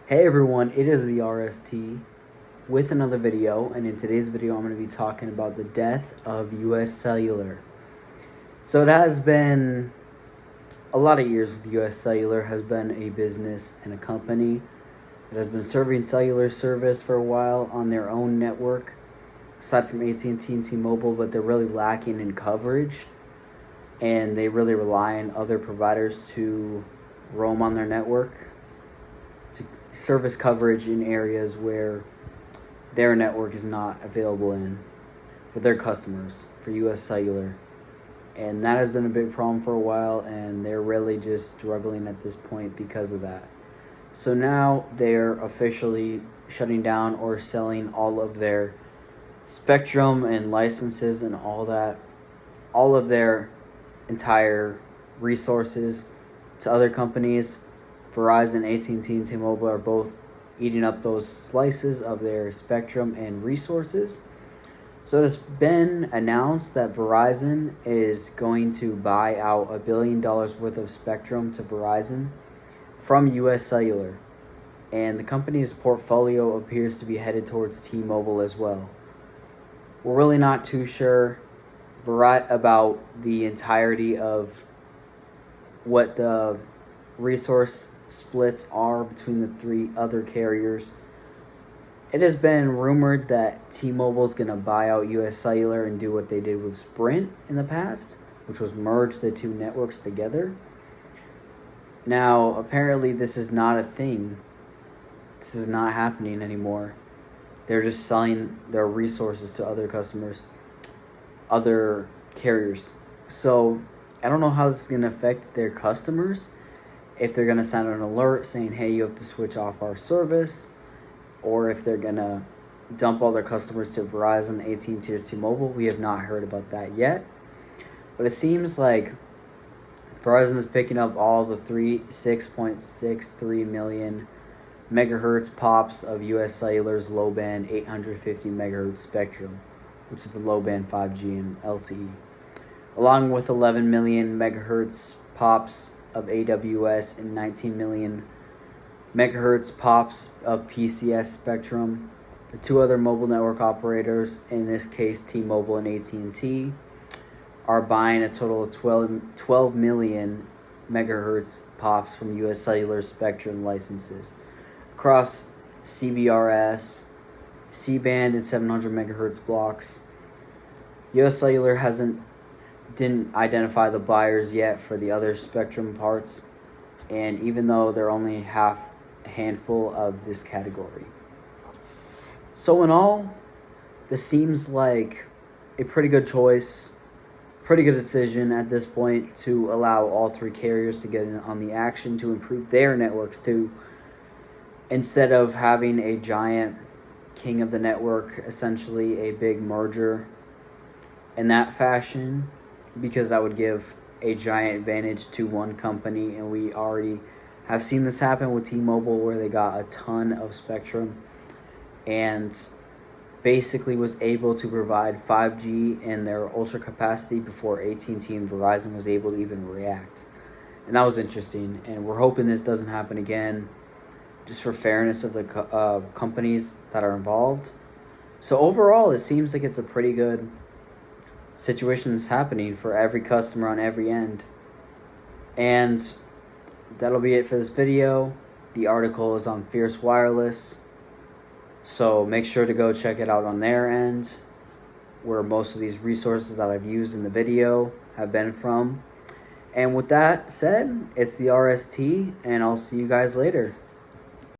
Hey everyone, it is the RST with another video, and in today's video I'm going to be talking about the death of US Cellular. So it has been a lot of years with US Cellular, has been a business and a company that has been serving cellular service for a while on their own network, aside from AT&T and T-Mobile, but they're really lacking in coverage, and they really rely on other providers to roam on their network, to service coverage in areas where their network is not available in for their customers, for US Cellular. And that has been a big problem for a while, and they're really just struggling at this point because of that. So now they're officially shutting down or selling all of their spectrum and licenses and all that, all of their entire resources to other companies. Verizon, AT&T, and T-Mobile are both eating up those slices of their spectrum and resources. So it's been announced that Verizon is going to buy out $1 billion worth of spectrum to Verizon from US Cellular. And the company's portfolio appears to be headed towards T-Mobile as well. We're really not too sure about the entirety of what the resource splits are between the three other carriers. It has been rumored that T-Mobile is going to buy out US Cellular and do what they did with Sprint in the past, which was merge the two networks together. Now, apparently this is not a thing. This is not happening anymore. They're just selling their resources to other customers, other carriers. So I don't know how this is going to affect their customers. If they're going to send an alert saying, hey, you have to switch off our service, or if they're going to dump all their customers to Verizon, AT&T, or T-Mobile. We have not heard about that yet. But it seems like Verizon is picking up all the 6.63 million megahertz pops of US Cellular's low-band 850 megahertz spectrum, which is the low-band 5G and LTE, along with 11 million megahertz pops of AWS and 19 million megahertz pops of PCS spectrum. The two other mobile network operators, in this case T-Mobile and AT&T, are buying a total of 12 million megahertz pops from US Cellular spectrum licenses across CBRS, C-band, and 700 megahertz blocks. US Cellular didn't identify the buyers yet for the other spectrum parts, and even though they're only a handful of this category. So in all, this seems like a pretty good choice, pretty good decision at this point to allow all three carriers to get in on the action to improve their networks too, instead of having a giant king of the network, essentially a big merger in that fashion, because that would give a giant advantage to one company. And we already have seen this happen with T-Mobile, where they got a ton of spectrum and basically was able to provide 5G in their ultra capacity before AT&T and Verizon was able to even react. And that was interesting, and we're hoping this doesn't happen again, just for fairness of the companies that are involved. So overall, it seems like it's a pretty good situation that's happening for every customer on every end. And that'll be it for this video. The article is on Fierce Wireless, so make sure to go check it out on their end, where most of these resources that I've used in the video have been from. And with that said, it's the RST, and I'll see you guys later.